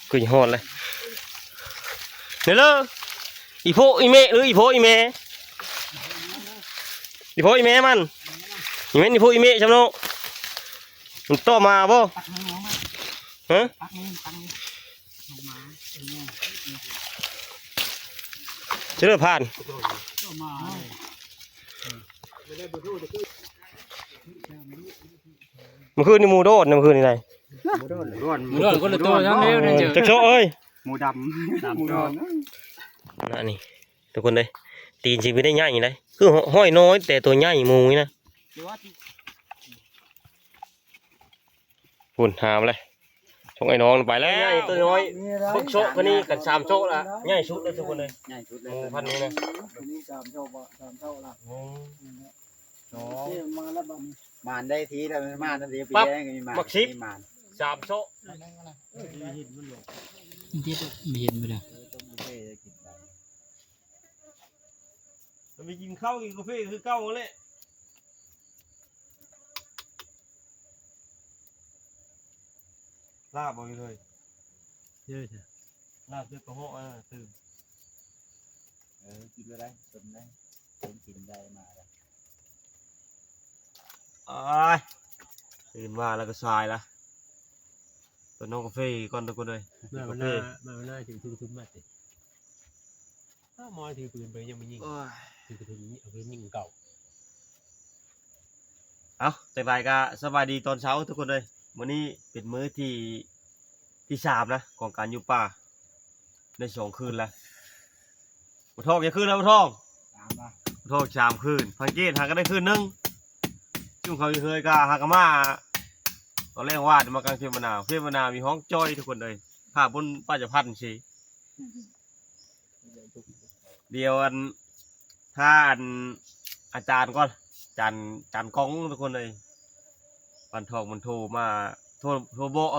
cứ hòn này nè lơอีโพอีเมหรืออีโพอีเมอีโพอีเมมันอีเมอีโพอีเมใช่ไหมมันต่อมาบ่ฮะจะเริ่มผ่านมันคือนี่มูโดดมันคือนี่ไงมูโดนคนละตัวทั้งเดียวเนี่ยเจอจักโชเอ้ยหมูดำหมูดำนั่นนี่ทุกคนเลยตีนจริงไม่ได้ง่ายอย่างไรคือห้อยน้อยแต่ตัวง่ายมูนี่นะหุ่นหามเลยชงไอ้น้องไปแล้วง่ายตัวน้อยพวกโชคนนี้กัน3โชละง่ายชุดเลยทุกคนเลยง่ายชุดเลยพันนี้นะ3 เท่าบ่3 เท่าละมาแล้วบัดนี้มานได้ทีแล้วมานนั่นสิปีแดงมีมานมีมาน3โชที่ไม่เห็นไปเลยมันไปกินข้าวกินกาแฟคือเก้าเลยลาบบ่เลยเยอะจ้ะลาบด้วยกระเพาะตื่นกินได้ต้มได้ต้มกินได้มาแล้วตื่นมาแล้วก็ทรายละตัวน้องกาแฟก่อนทุกคนเลยมาหน้าถึงทุ่มมาสิถ้ามอยถือปืนไปยังไม่ยิงถือกระสุนเอาปืนยิงเก่าเอาแต่ไปก็สบายดีตอนเช้าทุกคนเลยวันนี้เป็นมื้อที่3นะของการอยู่ป่าใน2 คืนแล้วบุทองจะคืนแล้วบุทองบุทอง3 คืนพังเกตหาก็ได้คืนนึงจุ่มเขาเคยกาหากมาตอนแรกว่าจะมากางเพียมนามีห้องจ้อยทุกคนเลยภาพบนป้าจะพันสิเดียวอันถ้าอาจารย์ก็จานกองทุกคนเลยวันทองมันโทรมาโทรบอก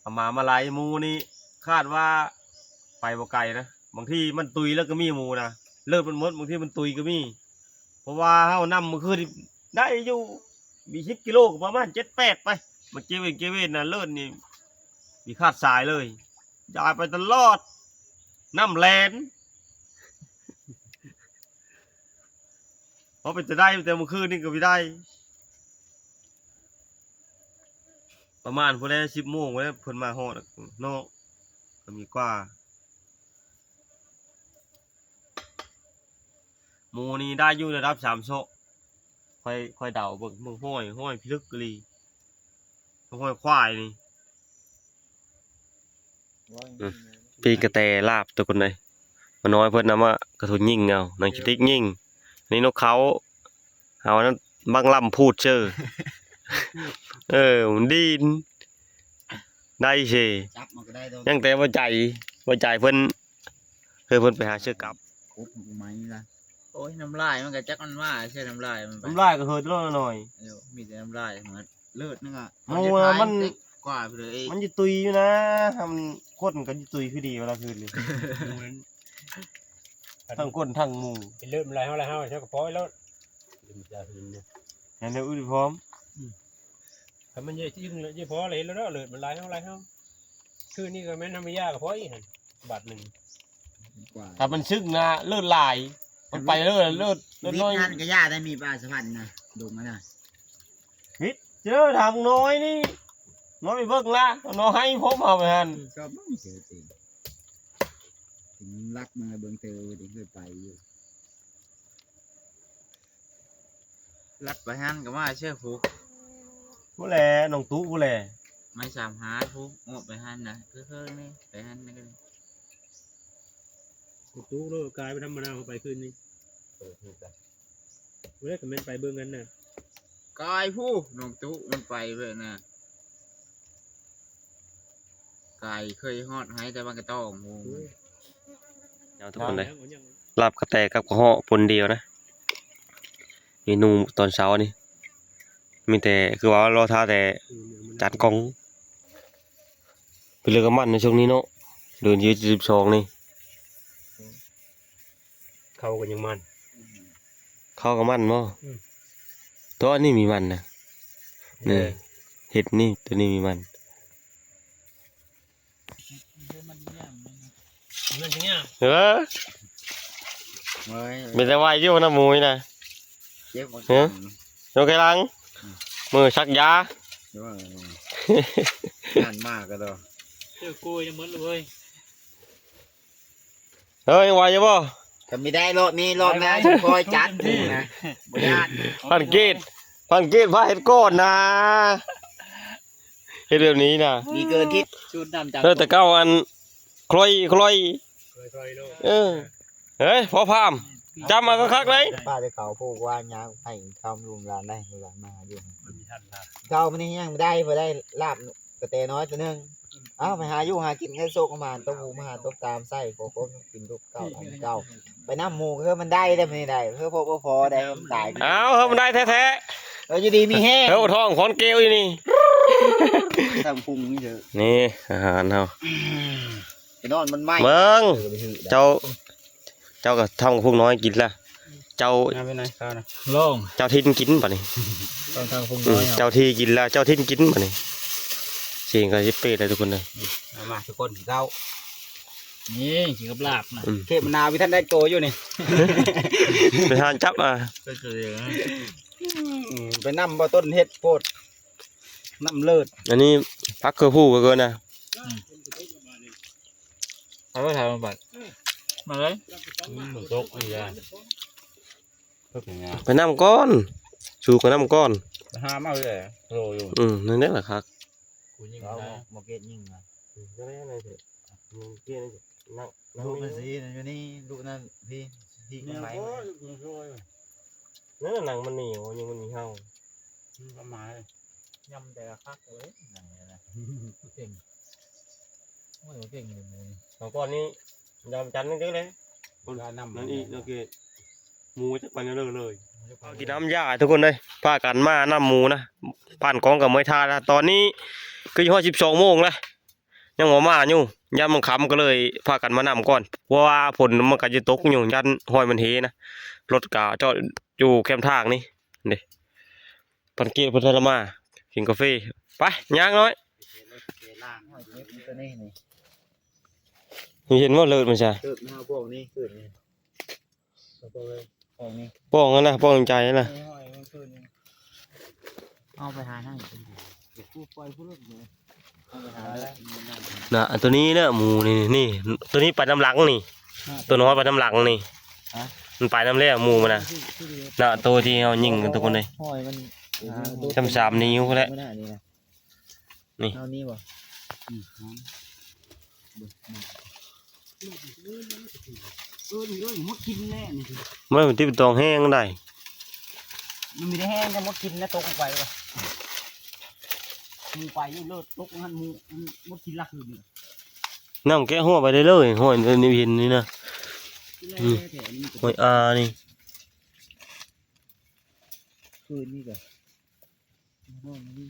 เอามาลายมูนี่คาดว่าไปบ่ไกลนะบางทีมันตุยแล้วก็มีมูนะเลิศมันมดบางทีมันตุยก็มีเพราะว่าเฮานำมันคือได้อยู่มี10 กิโลประมาณ7-8ไปมันเจเวนนะเลิศนี่มีคาดสายเลยยายไปตลอดน้ำแลนเพราะเป็นจะได้แต่เมื่อคืนนี่ก็ไม่ได้ประมาณพอได้10 โมงไว้เพิ่นมาฮอดเนาะก็มีกว่าหมูนี่ได้อยู่ระดับ3 โซค่อยเดาเบิ่งห้อยพิลึกกะลีห้อยควายนี่ปีกระแตลาบตัวคนใดมาน้อยเพิ่นนำมากระสุนยิงเอาหนังสติ๊กยิงนี่นกเขาเอานั้นบังลำพูดเชื่อมันดีนได้สิยังแต่ว่าใจเพิ่นเพิ่นไปหาเชื่อกลับคุบไม้ละโอ้ยน้ำลายมันก็จักมันว่าใช่น้ำลายมันน้ำลายก็เฮิดหน่อยมีแต่น้ำลายเหมือนเลือดนึงอ่ะมันกว่าไปเลยมันจะตุยอยู่นะทำก้นกันจะตุยคือดีเวลาคืนเลยทั้งก้นทั้งหมูเป็นเลือดอะไรเท่าใช่กระเพาะแล้วเห็นแล้วอุ้ยพร้อมถ้ามันเยอะยิ่งเยอะพอเลยแล้วเลือดมันไหลเท่าคือนี่ก็แม่นทำไม่ยากกระเพาะอีกบาท 1ถ้ามันซึกนะเลือดลายมันไปเลือดน้อยงานกระยาได้มีปลาสะพันนะดูมาหน่อยฮิตเจอทางน้อยนี่น้อยไปเบิ่งละน้อยให้ผมเอาไปหันชอบไม่เสียจริงถึงรักมาเบิ่งเธอถึงเคยไปอยู่รักไปหันกับว่าเชื่อฟูผู้แลน้องตู้ผู้แลไม่สามหาฟูงบไปหันนะคือนี่ไปหันนี่กันตู้โลกายไปทำมะนาวไปคืนนี้เมื่อกี้มันไปเบิ่งกันน่ะกายผู้น้องตู้มันไปเบิ่งน่ะกายเคยฮอดให้แต่มันก็ต้องงูเอาทุกคนเลยลาบกระแตกับกระเหาะปนเดียวนะเมนูตอนเช้านี่มีแต่คือว่ารอท่าแต่จานกองเป็นเรื่องกับมันในช่วงนี้เนาะเดือน22นี่เข้ากันยังมันเข้ากับมันมั้งตัวนี้มีมันนะนี่เห็ดนี่ตัวนี้มีมัน มันจริงอ่ะ เออ เฮ้ย มีแต่วายอยู่นะหมูนี่นะ เจ็บหมด โอเคลังมือชักยา เดี๋ยวงานมากก็ตัว เจอกุยจะเหมือนเลย เฮ้ยวายอยู่บ่ ก็ไม่ได้รถนี้รถนะคอยจัดนะบ่ญาติ พันกีดพาเฮ็ดก้อนนะเฮ็ดแบบนี้นะ มีเกินคิด ชุดดำจัง แต่เก้าอันคลอย คอยโล เออเฮ้ยพอพามจำมาก็คักเลย ป้าจะเขาพูดว่ายาวให้คำลุงร้านได้ลุงร้านมาอยู่ มันมีทันละ เขามันนี่ยังไม่ได้พอได้ลาบกระเตน้อยตัวนึงอ้าวไปหาอยู่หากินแค่โซกประมาณต้มหูมาหาต้มตามไส้โคโค่กินทุกเก่าอันเก่าไปน้ำหมูเพื่อมันได้ไม่ได้เพื่อพอได้มันตาย เอาเฮ้ยมันได้แท้ เราจะดีมีแห้ง ๆเฮ้ยท้องขอนเกลียวอยู่นี่ ทำพุงนี่เถอะ นี่อาหารเฮา ไปนอนมันไหม้ เบิ่งเจ้าก็ทำกับพวกน้อยกินละเจ้า ไปไหนข้าวนะโล่ง เจ้าทินกินป่ะนี่ ต้องทำพุง อื น้ ม อย เจ้าที่กินละเจ้าทินกินป่ะนี่สิ่งก็จะเป๊ะเลยทุกคนเลย มาทุกคนเก้านี่กินกับลาบนะ อืม เข็มนาวิท่านได้โตอยู่นี่ ไปทานจับอ่ะ ก็เจอ ไปน้ำบ่ต้นเฮ็ดโพดน้ำเลิศ อันนี้พักเคอร์พูเกินนะ เอาไปถ่ายบัตรมาเลยตกอีกแล้วก็เป็นไง ไปน้ำก้อนชูกับน้ำก้อน ห้ามากเลยโรอยู่ นั่นแหละครับ กูยิง เรา ได้ บ่เก็ตยิ่งนะ ก็ได้อะไรเถอะเกี้ยนั่ง ลูกมันสิอยู่นี่ลูกนั่นพี่ข้างใน นั่นหนังมันเหนียวยังมันมีเห่า ประมาณยำแต่ละคักเลยเก่งโอ้ยเก่งเลย สองก้อนนี้ยำจันทร์นี่เลย คนละน้ำ นั่นอีกโอเคหมูจะไปนั่นเลยกินน้ำยาทุกคนเลยพากันมาน้ำหมูนะผ่านกองกับเมยทาแล้วตอนนี้ก็ยี่ห้อ12 โมงแล้วยังหัวมาอยู่ยันมันค้ำก็เลยพากันมานำก่อนเพราะว่าฝนมันก็จะตกอยู่ยันห้อยมันเฮนะรถกะจอดอยู่แคมทางนี่เด็พันเกียร์พัทรมากินกาแฟไปย่างน้อยเห็นว่าเลิศมันใช่ เกิดมาพวกนี้เกิดนี่พวกนี้ ป้องกันนะป้องใจนะ เอาไปหาให้ผู้ปล่อยผู้เลิกเลยเอาไปหาได้ นะตัวนี้เนี่ยหมูนี่ตัวนี้ไปน้ำหลังนี่ตัวน้อยไปน้ำหลังนี่มันไปน้ำแรกหมูมันนะนะตัวที่เอายิงกันทุกคนเลย ห้อยมัน 3 นิ้วแล้ว ไม่ได้นี่นะ นี่ เอานี่บ่มดกินแน่นี่ มันที่เป็นตองแห้งได้ มันมีได้แห้งกันมดกินนะตกลงไปป่ะมูไปอยู่เลิศตกงั้นมูมดกินลักอยู่นี่ น้ำแกะหัวไปได้เลยหัวนี่เห็นนี่นะหัวนี่ คืนนี่ก่อน หัวนี่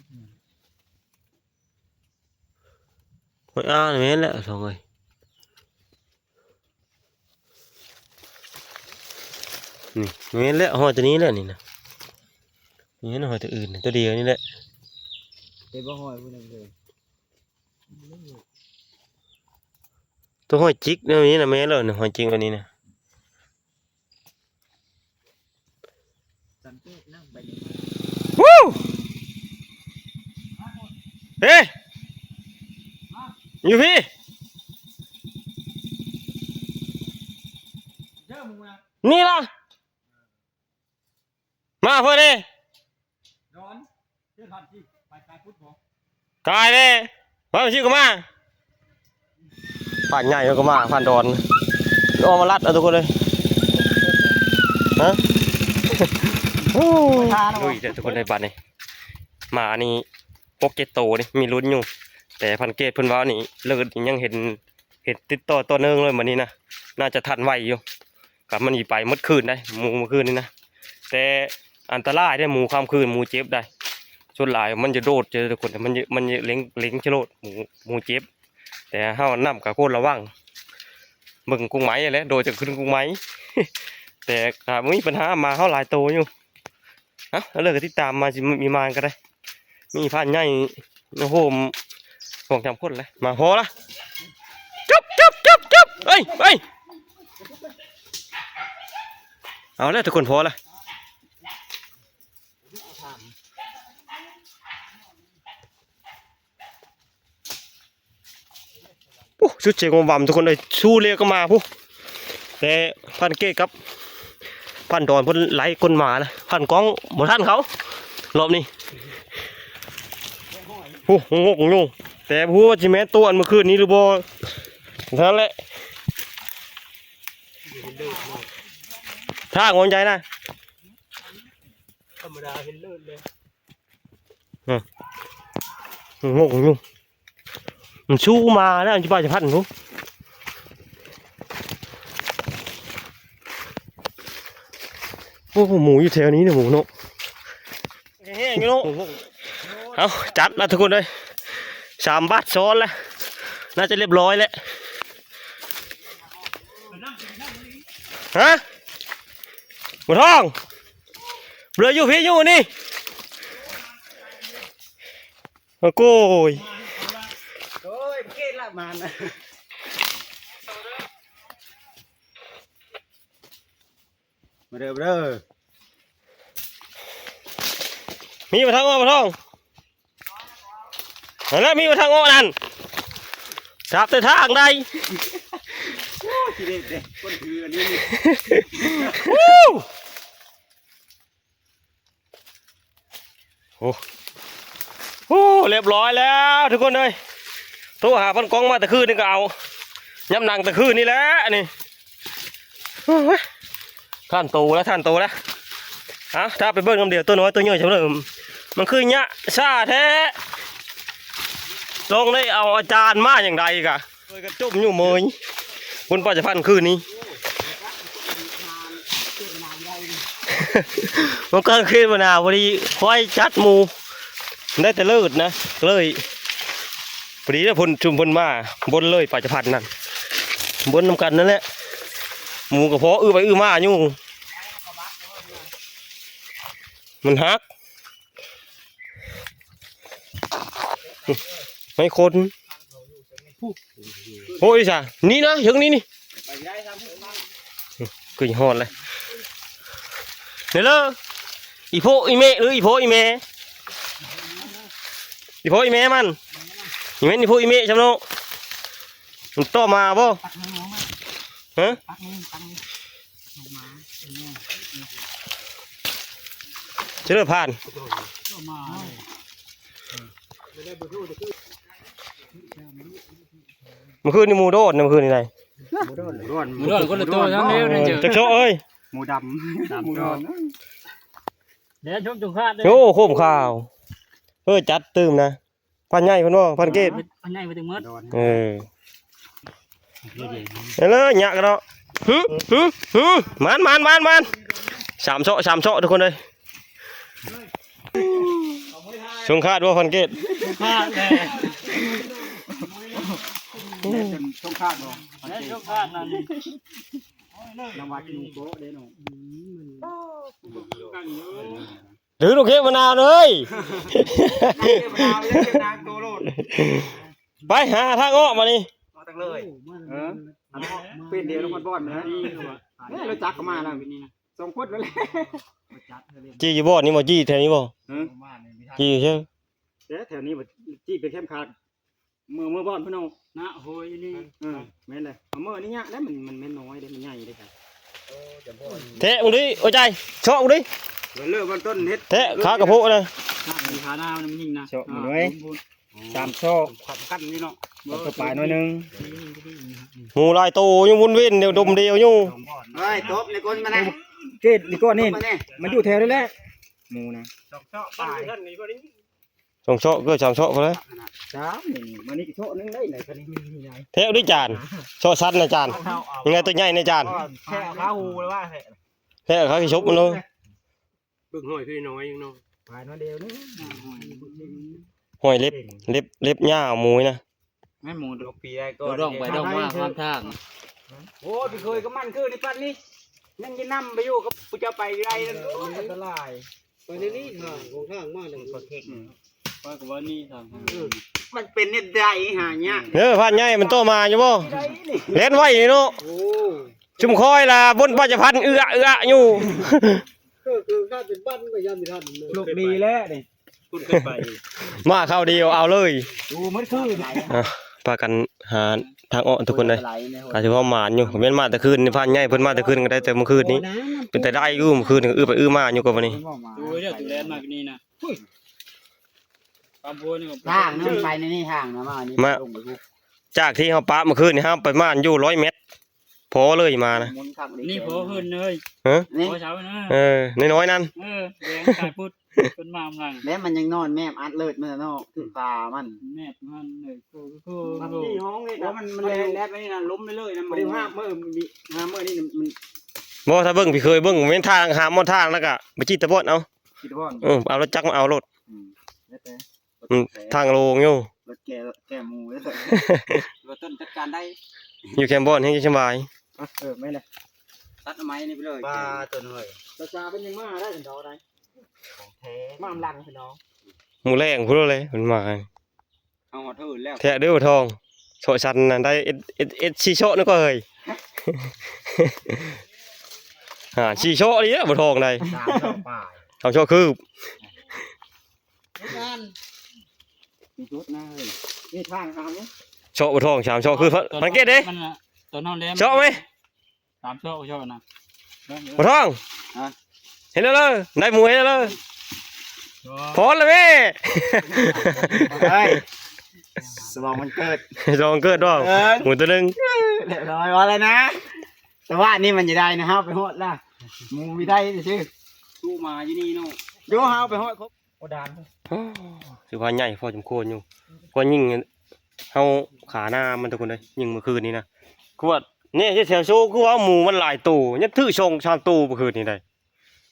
แม่นแหละสองเลยนี่แม่นแหละหัวตัวนี้แหละนี่นะนี่นะหัวตัวอื่นตัวเดียวนี่แหละ เป็นบ่ห้อยผู้นึงเลย ตัวหัวจิกนี่นะแม่นเลยหัวจริงกว่านี้นะ สังเกตนั่งไป วู้เฮ้ยอยู่พี่นี่ล่ะมาเพื่อนดิ ร้อนเชื่อทันที่ไปพุทธผม กายเลยมาชื่อก็มาผ่านใหญ่ก็มาผ่านดอนออกมาลัดเอาทุกคนเลยฮะโอ้ยลุยเดี๋ยวทุกคนได้บัตรนี่หมานี่พวกเกตโตนี่มีลุ้นอยู่แต่พันเกตเพิ่นว่านี่เลิศยังเห็นติดต่อตัวเนื่องเลยมันนี้นะน่าจะทันไหวอยู่กับมันอีไปมดคืนได้หมูเมื่อคืนนี่นะแต่อันตรายได้หมูข้ามคืนหมูเจ็บได้ส่วนหลายมันจะโดดเจอทุกคนแต่มันจะเล็งจะโดดหมูเจ็บแต่ห้าวนำกับโคตรระวังเบิ่งกุ้งไม้แหละโดดจะขึ้นกุ้งไม้ แต่ไม่มีปัญหามาเขาหลายโตอยู่ฮะแล้วเลิกที่ตามมาสิมีมานก็ได้มีผ่านใหญ่โอ้โหของจำคนเลยมาพอละจุ๊บ เอ้ยเอ้ยเอาแล้วทุกคนพอละโอ้ชุดเชียงวำทุกคนเลยชูเรียกก็มาผู้แต่พันเก้กับพันดอนพ้นไหลก้นหมาเลยพันก้องหมดท่านเขารอบนี้โอ้งงงงแต่พูดว่าจิแม่ตัวอันเมื่อคืนนี้หรือบ่เท่านั้นแหละถ้างอนใจนะ ธรรมดาเห็นเลิศเลย งงงมันชูมาแล้วจะไปจะพันผู้โอ้หมูอยู่แถวนี้เนี่ยหมูเนาะแห้งอยู่เนาะเอาจัดแล้วทุกคนเลย3 บาทซ้อนแล้วน่าจะเรียบร้อยแล้วฮะหมูทองเรืออยู่พี่อยู่นี่โอ้โห โอ้ยเกล้ละมันมาเด้อเด้อ มีมาทางอ้อมาทองแล้วมีมาทางอ้อนั่นจับแต่ทางใด ทีเด็ดเด็กคนถืออันนี้ โอ้เรียบร้อยแล้วทุกคนเลยโทรหาพันกองมาแต่คืนนี่ก็เอาย้ำหนังแต่คืนนี่แหละนี่ท่านโตแล้วท่านโตแล้วถ้าไปเบิ้งคำเดียวตัวน้อยตัวย่อยใช่ไหมมันคือเนี้ยซาแท้ลองได้เอาอาจารย์มาอย่างไรกะเคยกระจุ่มอยู่เมยคุณป้าจะพันคืนนี้มันก็ขึ้นมาหนาพอดีควายจัดหมูได้แต่เลิศนะเลยพอดีแล้วพลชุมพลมาบนเลยป่าจะพันนั่นบนน้ำกันนั่นแหละหมูกับพอไปมาอยู่มันฮักไม่คนโอ้ยจ้ะนี่นะยังนี่นี่กุยหอนเลยเดี๋ยวเลยอีโพอีเมหรืออีโพอีเมอีโพอีเมมันอีเมอีโพอีเมใช่ไหมมันต่อมาบ่ฮะเชื่อผ่านเมื่อคืนนี่มูโดดเมื่อคืนนี่ไง หมูดอนคนละตัวทั้งเลี้ยวเนี่ยเจอ จักโชเอ้ย หมูดำหมูดำ เดี๋ยวชมจุงคาดเลย โอ้โคมข่าวจัดตื่มนะพันใหญ่พันว่าพันเกต อันไหนไปถึงมืด เดี๋ยวเลยหยักกันเนาะมันสามโชทุกคนเลยชงคาดว่าพันเกต คาดเลย ช่องคาดบ่ แล้วชมคาดนั่น น้ำวัดนุ่งโป๊ะเด้หนู หรือลูกเขมะนาวเลย นางโตโลด ไปหาทางออกมานี่ มาตั้งเลยเป็นเดียวน้ำมันบ่อนนะเราจักเข้ามาแล้ว2 คนแล้วแหละ จี้อยู่บ่อนี่บ่จี้แถวนี้บ่จี้ใช่ แต่แถวนี้บ่จี้เป็นแคมป์คาดมือบ่อนพี่น้อง นะโหยนี่ แม่นเลยเอามือนี่ยะแล้วมันแม่นน้อยเด้มันใหญ่เด้ครับ เทะมึงดิโอ้ใจเชาะมึงดิ เริ่มต้นเฮ็ด เทะขากระโพกเลย มีขาหน้ามันยิงนะ 3 โชคขับกันนี่เนาะตัวปลายหน่อยนึง หมูลายโตอยู่วนเวียนเดียวดมเดียวอยู่ เฮ้ยตบในก้นมานะเกดนี่ก้อนนี่มันอยู่แถวนี่แหละหมูนะ2 โชคปลาย สองเชาะก็3 เชาะพอแล้ว 3นี่มันนี่โชคนึงได้ไหนคันนี้มีใหญ่ เทะด้วยจานเชาะสั้นนะจานยังไงตัวใหญ่ในจาน แค่ขาหูเลยว่า เทะเขาขี้ชกมันเลย บึ้งหอยพี่น้อยยังน้อง ปลายน้อยเดียวนึง หอยเล็บหญ้าหมูนะ แม่หมูดอกปีได้ก็ ดองไปดองมาความทาง โอ้พี่เคยก็มันคือในปั้นนี่นั่งกินน้ำไปอยู่กับกูจะไปไรนั่นอันตราย ไปในนี้ทางของทางมาเลย ก็เทค ว่ากับว่านี่ทาง มันเป็นเนี่ยได้หาเนี่ย พันใหญ่มันโตมาอยู่บ่ ได้นี่ เล่นไว้นี่เนาะ โอ้ ชุมคอยล่ะบนปัจจุบันอยู่ คือข้าเป็นบ้านก็ยันไม่ทันเลย ลูกดีแล้วนี่ คุณเคยไป มาเข้าเดียวเอาเลย ดูมันคือไหน พากันหาทางออกทุกคนเลยอาจจะพอหมานอยู่เว้นมาแต่คืนนี่พันใหญ่เพิ่นมาแต่คืนก็ได้แต่เมื่อคืนนี้เป็นแต่ได้อยู่เมื่อคืนก็ไปมาอยู่กับวันนี้ ดูเรื่องตุแลนมากนี่นะความโวยนี่ ทางนั่นไปในนี่ทางนะมาอันนี้ลงไปปุ๊บ จากที่เฮาปะเมื่อคืนนี่เฮาไปม่านอยู่100 เมตรพอเลยมานะ นี่พอขึ้นเลย ฮะ นี่ พอเช้านะ น้อยๆนั่น แดงตายพุดเป็นมากำลัง แล้วมันยังนอนแม่อัดเลิศมันเนาะคือปลามัน แม่มันเลยคือ มันที่ห้องนี่นะมันแรงแรดไว้นี่นะล้มไปเลยนะมันห้าเมื่อมีห้าเมื่อนี่มัน บ่ถ้าเบิ่งพี่เคยเบิ่งเว้นทางหามอนทางแล้วก็ไปจิตตะบอนเอา คิดว่า เอารถจักรมาเอารถ แล้วแต่ ทางโลงอยู่ รถแกมูแล้วรถต้นจัดการได้ อยู่แคมป์บอนให้สบาย ไม่เลยตัดไม้นี่ไปเลยปลาตัวหน่อยปลาเป็นยังมาได้ถึงดอกได้ของแท้มาลังพี่น้อง หมูแรงพุ่นเลยมันมา เอาหัวทื่นแล้ว แท้เด้อทองโชชันน่ะได้เอสชีโชนึกก็เฮ้ย ชีโชนี่แหละบ่ทองได้ สามดอกป่า ทองโชคืบ งานมีจุดนะเฮ้ยนี่ทางเอาเนี่ย โชบ่ทองชามโชคือมันเก็ตเด้ ตัวนอนแล้ว โชไหม ตามโชว์นะ บ่ทองเห็นแล้วเลยได้หมูเห็นแล้วเลยพอแล้วแม่ เฮ้ยสมองมันเกิด ลองเกิดด้วยหมูตัวนึง เรียบร้อยว่าอะไรนะ แต่ว่านี่มันจะได้นะครับไปหดล่ะหมูไม่ได้ชื่อตู้มาอยู่นี่เนาะโยฮาไปหดครบโอดาน สิว่าใหญ่พอสมควรอยู่ก็ยิ่งเฮาขาหน้ามันทุกคนเลยยิ่งเมื่อคืนนี้นะคือว่าเนี่ยที่แถวโชว์คือว่าหมูมันหลายตู้ยัดถือชงชามตู้เมื่อคืนนี้ได้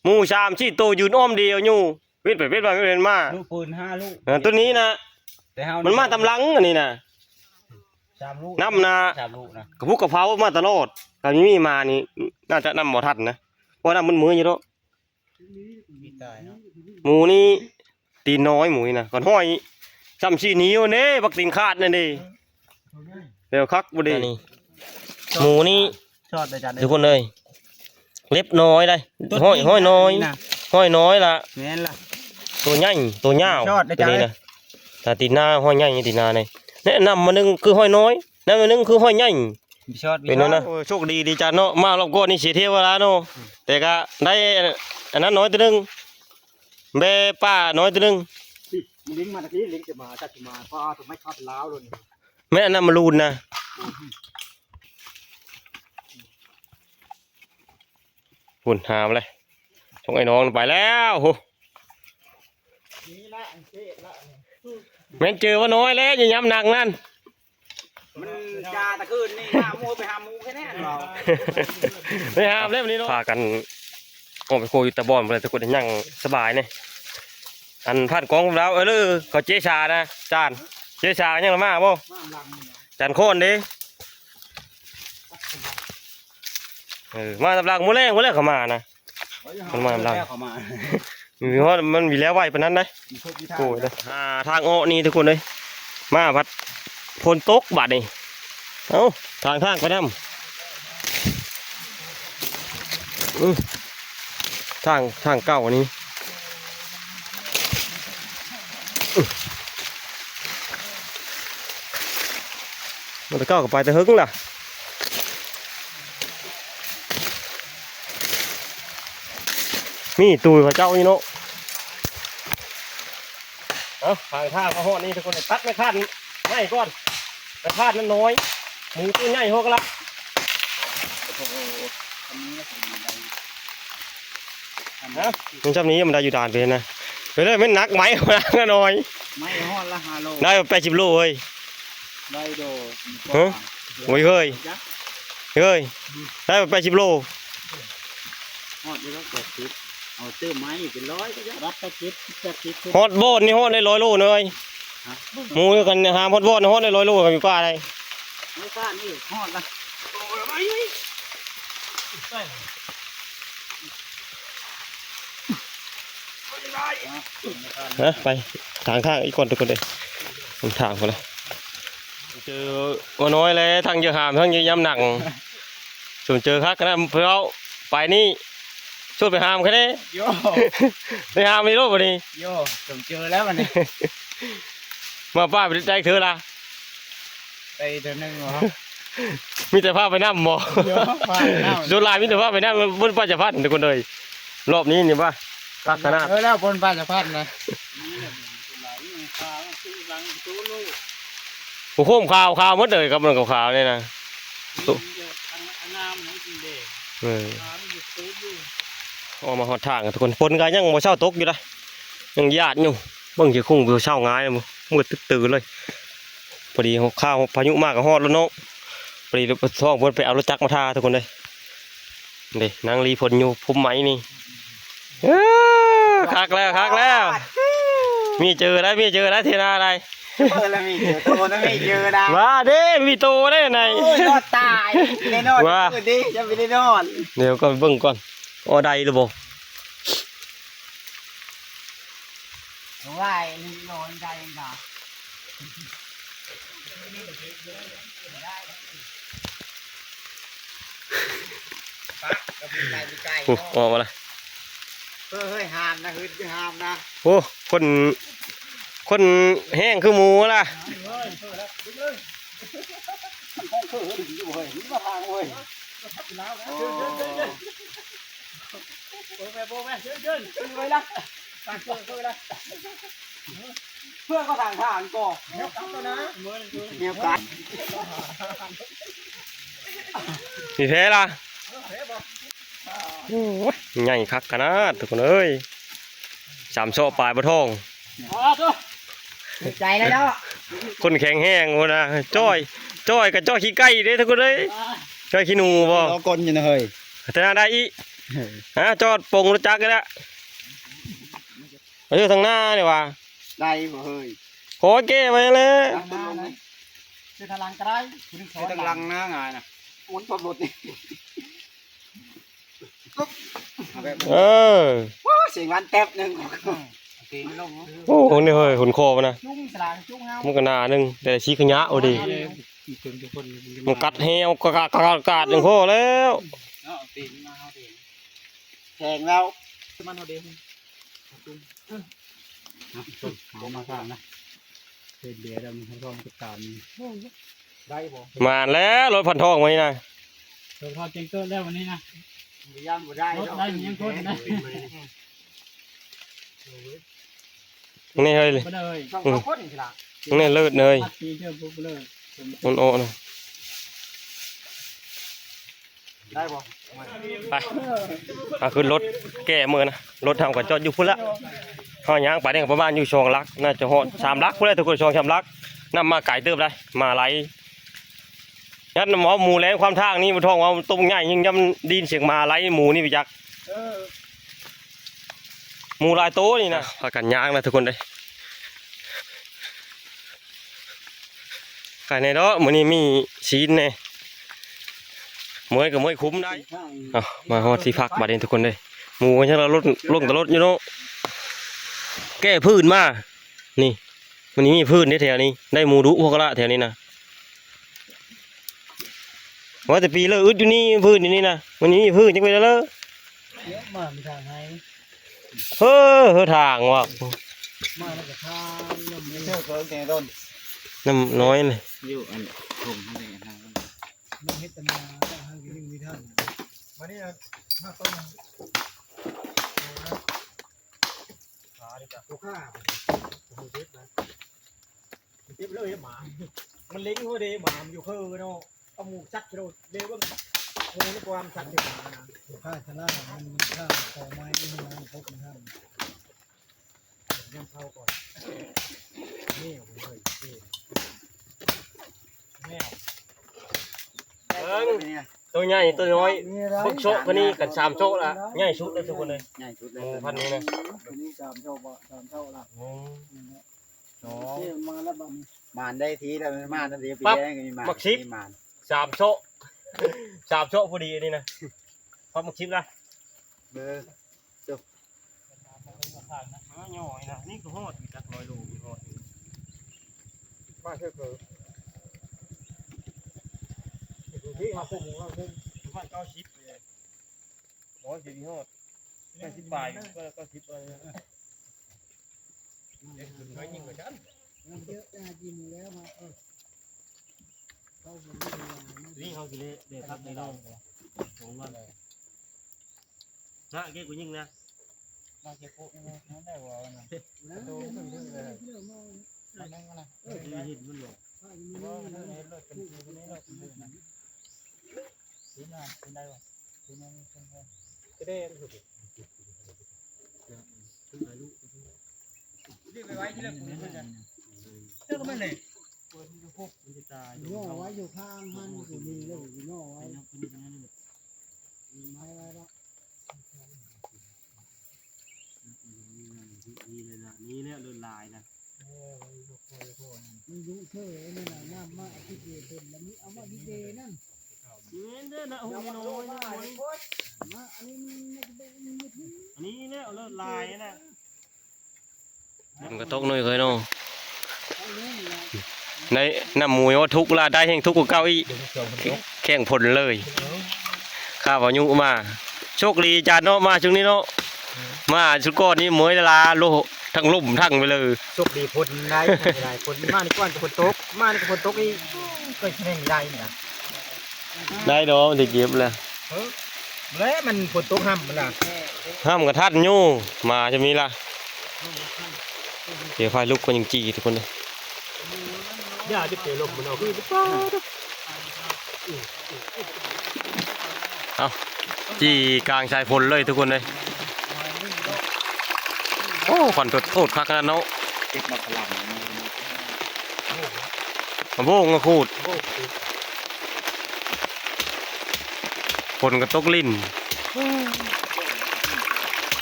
หมูชามชี้ตู้ยืนอ้อมเดียวอยู่เว้นไปเว้นมาเว้นมา ลูกปืน5 ลูก ตัวนี้นะมันมาตำลังอันนี้นะ 3 ลูก น้ำนะ 3 ลูกนะ กระพุกกระเพรามาตลอดตอนนี้มีมานี่น่าจะนำหมอทัดนะเพราะน้ำมันมืออยู่แล้ว มีตายเนาะ หมูนี่ตีน้อยหมูนี่นะก่อนห้อยซ้ำชีนิ้วเน่บักตีนขาดนั่นดิเดี๋ยวคักบุดีหมูนี่ ชอดไปจัด ทุกคนเลยเล็บน้อยเลยห้อยน้อยห้อยน้อยละ แม่นล่ะ ตัวใหญ่ตัวเงา ชอดได้จั ตัว ง นี้นะแต่ตีนหน้าห้อยใหญ่ตีนหน้าเนี่ยแนะนำมานึงคือห้อยน้อยแนะนำมานึงคือห้อยใหญ่ ชอด เป็นนั่นนะโชคดีดีจัดเนาะมารอบก่อนนี่เสียเที่ยวเวลาเนาะแต่ก็ได้อันนั้นน้อยตัวนึงแม่ป้าน้อยตัวนึง ลิงมาตะกี้ลิงจะมาจัดมาพอถูกไม่ช็อตล้าวเลย แม่อันนั้นมาลูนนะฝุ่นหามเลยชงไอ้น้องไปแล้วโห นี่ละเจ๊ละ แม่งเจอว่าน้อยแล้วอย่าย้ำหนักนั่น มันจาตะคืนนี่หาหมูไปหาหมูแค่นี้เรา ไม่ห้ามเล่มนี้เนาะพากันออกไปโคอยู่ตะบอนไปเลยทุกคนยังสบายเนี่ยอันพันกองแล้วเลยเขาเจ๊ชานะจานเจ๊ชายังละมาบ่จานโคนดิมาตำลังมื้อแรกเขามานะมันมาตำลังมีเพราะมันมีแล้วไหวปานนั้นเลยโอ้ยนะทางออกนี่ทุกคนเลยมาพัดฝนตกบาดนี่เอ้าทางไปน้ำทางเก่านี้มันจะเก่ากับไปแต่หึงล่ะมีตูกับเจ้านี่เนาะเอาทางท่าก็หอดนี่ทุกคนตัดไม่คาดไม่ก่อนไม่คาดนั้นน้อยหมูตัวใหญ่หกละมันจำนี้มันได้อยู่ด่านไปนะไปเลยไม่หนักไหมก็น้อย ไม่ฮอดละ5 โล ได้80 โลเฮ้ย ได้โด ฮะโอ้ยเฮ้ยได้80 โล ฮอดได้แล้ว80เอาเติมไม้เป็น100ก็จะรับไป70 ฮอดโบนนี่ฮอดได้100 โลเลยหมูกันหามฮอดโบนฮอดได้100 โลกับอยู่ป้าได้ ไม่กล้านี่ฮอดละ ไปทางอีกคนทุกคนเลย ผมถามเขาเลยเจอว่าน้อยเลยทั้งเยอะหามทั้งเยอะย้ำหนักส่วนเจอคักกันนะเพื่อเอาไปนี่ช่วยไปหามแค่นี้ โย ไปหามไม่รู้ป่ะนี่ โยผมเจอแล้ววันนี้ มาป้าไปใจเธอละ ไปเดือนนึงเหรอ มีแต่ผ้าไปน้ำหมอ เดี๋ยวพาไปน้ำ โดนลายมีแต่ผ้าไปน้ำบนป้าจะพัดทุกคนเลยรอบนี้นี่ป่ะกักขนาด แล้วบนบ้านจะพัดนะ โอ้โหข่าวหมดเลยครับมันข่าวเนี่ยนะออกมาหอดทางทุกคนฝนก็ยังมาเช่าตกอยู่เลยยังญาติอยู่บางทีคงเช่าง่ายเลยมืดตื่นเลยพอดีข้าวพายุมากกับฮอดแล้วเนาะพอดีรถท้องเพิ่นไปเอารถจักรมาทาทุกคนเลยนี่นางรีพลอยู่พุ่มไม้นี่คักแล้วมีเจอแล้วเทนาอะไร เปิดแล้วมีเจอตัวนั้นไม่เจอนะ ว่าเด้มีโตได้ไหน โอ้ยนอนตายไม่ได้นอนดิจะไม่ได้นอน เดี๋ยวก็เบิ่งก่อนออใดหรือบ่ ว่านี่นอนใจเองค่ะปักกับไก่ โอ้ออกมาเลย เฮ้ยห้ามนะห้ามนะ โอ้คนแห้งคือหมูล่ะ เพื่อนก็ทางผ่านก่อนเมียกัน สิแพ้ล่ะโอ้ยใหญ่คักขนาดทุกคนเอ้ยสามโซ่ปลายบะทอง ใจแล้ว คนแข็งแห้งคนนะจ้อยกับจ้อยขี้ไก่เด้ทุกคนเอ้ยจ้อยขี้หนูบ่ เรากลอยู่นะเฮ้ย แต่น่าได้อีฮะจอดปงรถจักรกันละมาอยู่ทางหน้าเนี่ยว่ะ ได้บ่เฮ้ย ขอแก้ไว้เลย คือทางลังก็ได้คือทางลังนะงานน่ะม้วนรถนี่ เออ เสียงวันแต๊บนึงตีไม่ลง โอ้โหนี่เฮ้ยขนคอมันนะ จุ้งสลางจุ้งเฮา มันก็หนาหนึงแต่ชี้ขยะเอาดิมันกัดแหวกาดอย่างโคแล้ว ตีมาเฮาตีแข่งแล้วมันเฮาเด้เอามาข้างนะเป็นเบียร์ดำทั้งท้องทุกตามได้บ่ มาแล้วรถพันทองไว้นะ เราพอเจงเกิดแล้ววันนี้นะ ย่างบ่ได้ รถได้ยังคนนะ นี่เฮ้ย ก็เลย ต้องคนสิล่ะ นี่เลิศเลย พัดปีเที่ยวปุ๊บเลย มันโอ้นะ ได้บ่ ไปขึ้นรถแก้มือนะรถทำกับจอดอยู่พุ่นละห้อยางไปเนี่ยประมาณอยู่2 ลักน่าจะหอด3 ลักพุ่นละทุกคน2-3 ลักนำมาไก่เติบได้มาไหลยัดหมอหมูแรงความทางนี่มันท้องว่าต้มง่ายยิ่งย่ำดินเสียงมาไหลหมูนี่ไปยักหมูลายโตนี่นะพากันย่างนะทุกคนเลยไก่ในเนาะมื้อนี้มีชีนเนี่ยเมื่อยก็เมื่อยคุ้มได้เอามาฮอดที่พักบาดเดนทุกคนเลยหมูกันช่างเราลดลงแต่ลดอยู่เนาะแก้พื้นมานี่วันนี้มีพื้นในแถวนี้ได้หมูดุพวกละแถวนี้นะว่าแต่ปีเลยอึดอยู่นี่พื้นอยู่นี่นะวันนี้มีพื้นจังไปแล้วเลย เยอะมาไม่ทางให้ เฮ้อทางว่ะ มาแล้วก็ทางลม เชื่อเกินแกต้น น้ำน้อยเลย อยู่อันผมทำได้ทาง มันเฮ็ดแต่มาทางที่มีท่านวันนี้มาต้น ตัวข้า เจ็บเลยหมามันเล้งหัวเดหมาอยู่คือเนาะเอาหมูซัดกระโดดเร็วบ้างโอ้ยความสัตว์เด็กมาข้าชนะมันข้าขอไม้ที่มันพบมันท่านยังเข้าก่อนนี่เลยแมว ตัวใหญ่ตัวน้อยพวกโชคคนนี้กัน3 โชคละใหญ่ชุดเลยทุกคนเลย ง่ายสุด ห เลย มูพันนี้นะ ตัวนี้3 เท่าบ่3 เท่าละ ที่มาแล้วบัดนี้ มานได้ทีแล้วมานนั่นเดียวปีแดงมีมานมาน 3 โชค3 โชคพอดีนี่นะพอมาคลิปละ เบอร์ ย่อยนะนี่ก็ฮอดจัก100 โลอยู่ฮอด บ้านเชื่อคือที่มาพวกมึงว่าพวกบ้านเก้าชิปเลย100 ยี่ห้อ50 บาทก็10อะไรนะ เคยยิงกับฉัน เยอะได้กินแล้วมาเขาเป็น นี่เขาสิเด้พักในน้องของมันนะเก้กูยิงนะ มาเก็บพวกนี้นั่นได้ว่านะ แล้วโตขึ้นเรื่อยๆเรื่อยๆมอง นั่นนั่นนะ เห็นมันหรอก ข้าวมี ว่า นี่ นั่น นะ เห็นเลยเป็นคนนี้เลยเป็นงานเป็นได้ว่าเป็นงานเป็นงานจะได้สุดรีบไปไว้ที่เรื่องคุณกันเจ้าก็ไม่เลยปวดที่พวกมันจะตาย ย่อไว้อยู่ข้างมันอยู่นี่เลยย่อไว้ไม้ไว้แล้ว นี่เลยนะนี่เนี่ยเลื่อนลายนะ มันยุ่งเท่นี่นะน้ำมาที่เดย์เป็นแล้วนี้เอามาที่เดย์นั่น เด้อนะโอ้ยน้อยน้อย มาอันนี้มันจะเป็นมือถือ อันนี้เนี่ยเลื่อนลายนะ มันก็ตกหน่อยเคยเนาะ เอาเรื่องอะไร ในน้ำหมูว่าทุกลาได้แห่งทุกกว่าเก้าอีแข่งผลเลยข้าวพายุมาโชคดีจานเนาะมาช่วงนี้เนาะมาชุดก้อนนี้มวยลาโลทั้งลุ่มทั้งไปเลย โชคดีพ้นได้ได้พ้นมาในก้อนจะพ้นตกมาในพ้นตกอีกก็ใช่ได้เนี่ย ได้ดอกจะเก็บเลย แล้วมันพ้นตกห้ามมันล่ะ ห้ามกระทัดยู่มาจะมีละเดี๋ยวไฟลุกคนยังจีทุกคนเลย อย่าจะเปลี่ยนลมมันเอาคือ เอาจีกลางชายพลเลยทุกคนเลยโอ้ฝันตัวโทษคักนะเนาะ เก็บมาพลัง มาโบ้งมาคูดฝนก็ตกลิ้น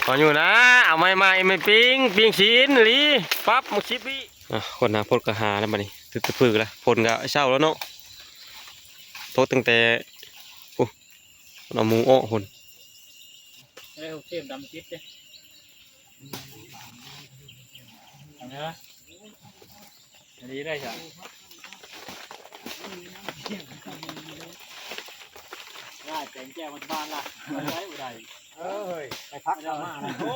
พออยู่นะเอาไม่ปิ้งชิ้นหรือปั๊บมาชิปปี้คนนะพดกระหาแล้วมาดิตึกตะพึกแล้วฝนก็เช้าแล้วเนาะโตตั้งแต่เอาหมูอ้อคน ได้เข็มดำคิดเลยอันนี้นะอันนี้ได้จ้ะได้แจงแก้วบ้านล่ะไว้อุไรไปพักแล้วมาโอ้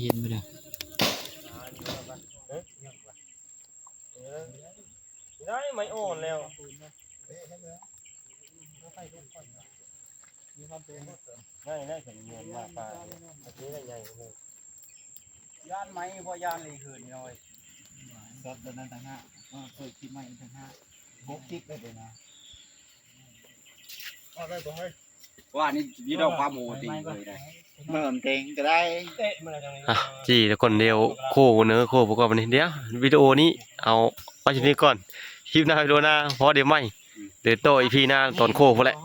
เย็นไปเลย ได้ไม่อ่อนแล้ว ได้ถึงเงินมาปลาอันนี้ได้ใหญ่โอ้ ย่านไหมพอย่านเลยคืนนี่น้อยสดตอนนั้นต่างหากเคยคิดใหม่ต่างหากพกกิ๊กได้เลยนะว่านี่ยี่ดอกความโมตีเลยได้เมื่อมเต็งก็ได้เตะมาอะไร จีแต่คนเดียวโคเนื้อโคประกอบนี้เดี๋ยววิดีโอนี้เอาไว้ที่นี้ก่อนคลิปหน้าวิดีโอหน้าเพราะเดี๋ยวไม่เดี๋ยวโตอีพีหน้าตอนโคพอแหละ